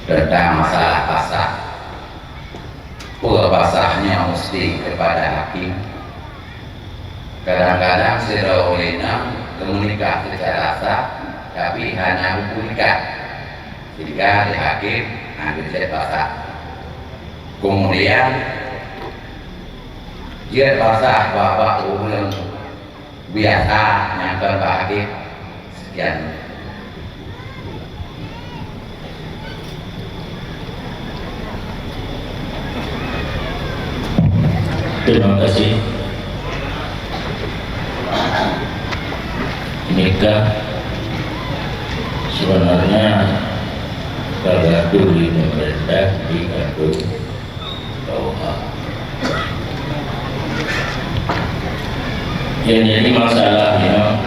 tentang masalah pasah. Pasahnya mesti kepada hakim. Kadang-kadang sira ulina menikah secara sah, tapi hanya hukum nikah. Sehingga hakim ambil jet pasah. Kemudian jet pasah bapak ulun biasa nyangkal hakim sekian. Terima kasih. Nikah sebenarnya kagak di pemerintah diatur KUH. Yang jadi masalahnya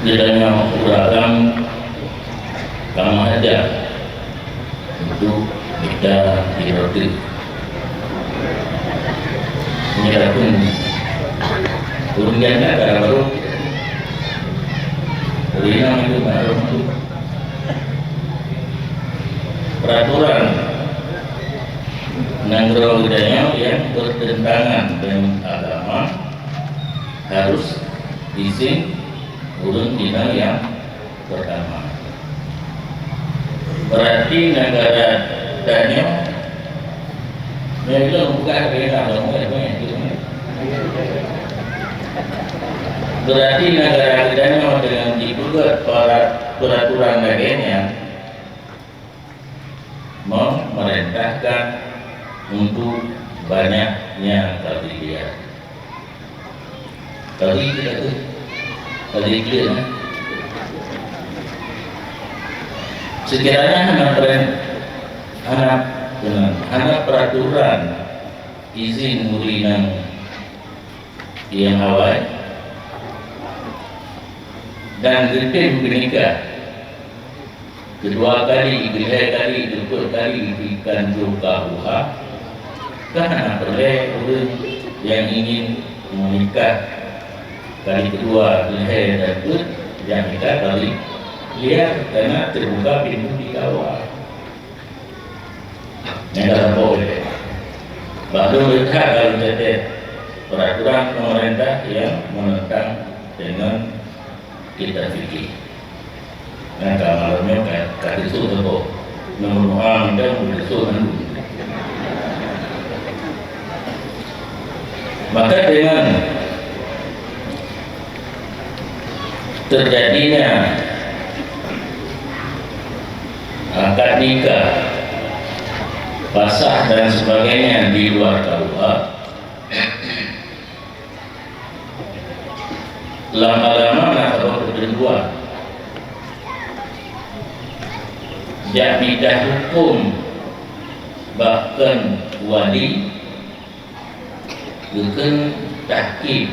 tidaknya beragam kamu aja untuk kita diatur. Ini pun urusannya adalah baru urusan itu baru peraturan nanggro budaya yang bertentangan dengan agama harus izin urun dina yang pertama. Berarti negara danyo itu bukan beda dong, berarti negara kita dengan dibuat peraturan lainnya memerintahkan untuk banyaknya kalian. Tadi clear kan? Sekiranya anak peraturan izin murinang yang awal dan gertim menikah kedua kali, ketiga kali, keempat kali ikan KUH karena perlu orang yang ingin menikah kali kedua, ketiga dan keempat yang nikah kali lihat karena terbuka pintu di kawal. Negara boleh. Baru lihat kalau jadi peraturan pemerintah yang menentang dengan kita fikir. Nah kalau kayak itu tu, nomor orang dan itu kan. Maka dengan terjadinya akad nikah, pasah dan sebagainya di luar KUH, lama-lama atau kedua jamidah hukum bahkan wali bukan tahkim,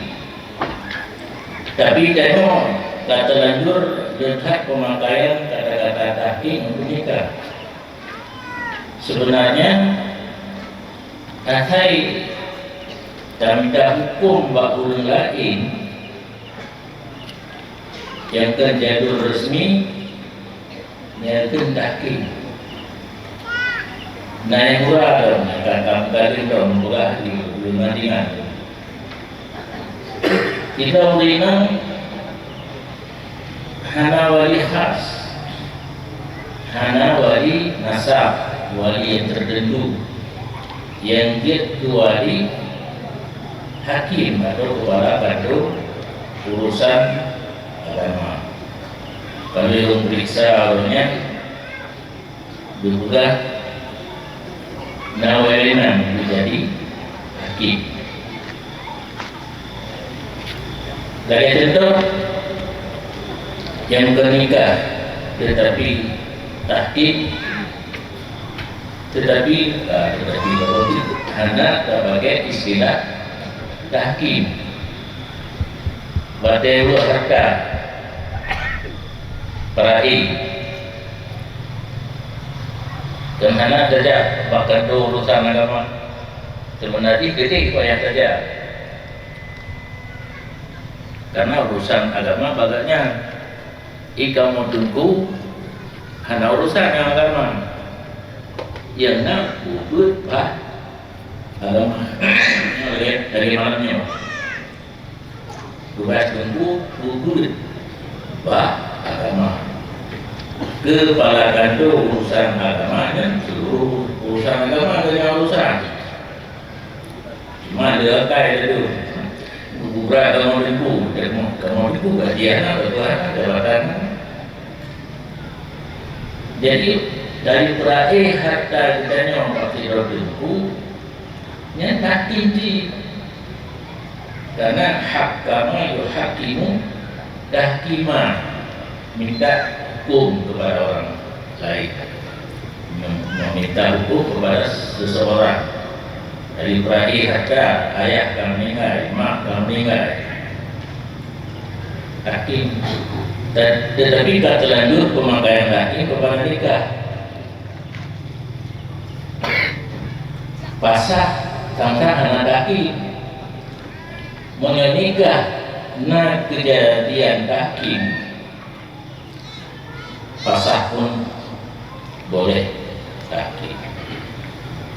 tapi tengok kata lanjur lihat pemakaian kata-kata tahkim untuk nikah. Sebenarnya asai jamidah hukum bakul lain yang terjadul resmi yang tahkim. Nah yang murah dong, kata kali dong murah di Madinah. Kita beriman hana wali khas, hana wali nasab, wali yang tertentu, yang dia wali hakim atau kepala kantor urusan agama. Kalau yang periksa awalnya juga nawainan menjadi hakim. Dari contoh yang menikah tetapi tahkim, tetapi hanya sebagai istilah tahkim. Batewu harta perahi kemana saja bahkan itu urusan agama sebenarnya gede payah saja karena urusan agama bagainya ika mau tunggu hanya urusan yang agama yang nak ubud bah agama dari malamnya tugas tunggu ubud bah agama kepala kantor urusan agama dan seluruh urusan agama dengan urusan cuma dia kai itu berat kamu itu kajian atau jabatan. Jadi dari peraih harta ditanya pakai rohku yang tak tinggi karena hak kamu hakimu dah kima minta hukum kepada orang lain meminta hukum kepada seseorang dari peraih harta ayah kamu meninggal mak kamu meninggal hakim. Dan tetapi tak terlanjur pemakaian hakim kepada nikah pasah tentang anak hakim menikah na kejadian hakim pasah pun boleh hakim.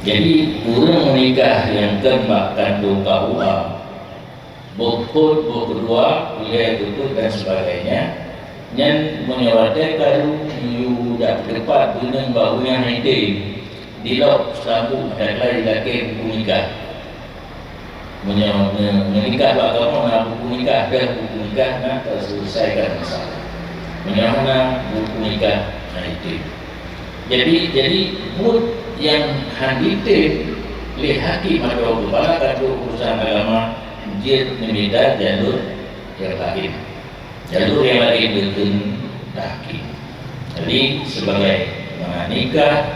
Jadi kurang menikah yang kembangkan doka uang bukut kedua kuliah tutup dan sebagainya yang menyewatkan kalau you dah dapat guna bahunya hidup di lok selalu dan lain lagi buku nikah menikah agama nak buku nikah dan buku nikah nak terselesaikan masalah menyerahkan buku nikah hidup. Jadi mood yang handitip oleh hakim atau kepala kantor urusan agama dia meminta jalur yang lain. Jalur yang lain betul hakim. Jadi sebagai nikah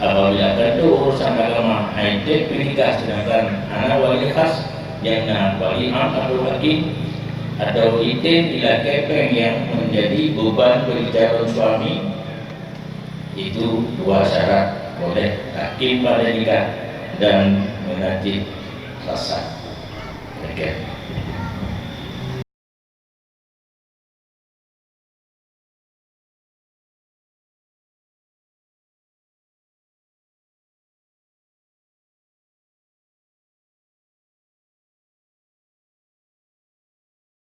apabila kantor urusan agama handitip menikah sedangkan anak wali khas yang nak wali am atau hakim atau itin ila kepeng yang menjadi beban bagi calon suami itu dua syarat boleh hakim pada nikah dan menajib pasal. Okay.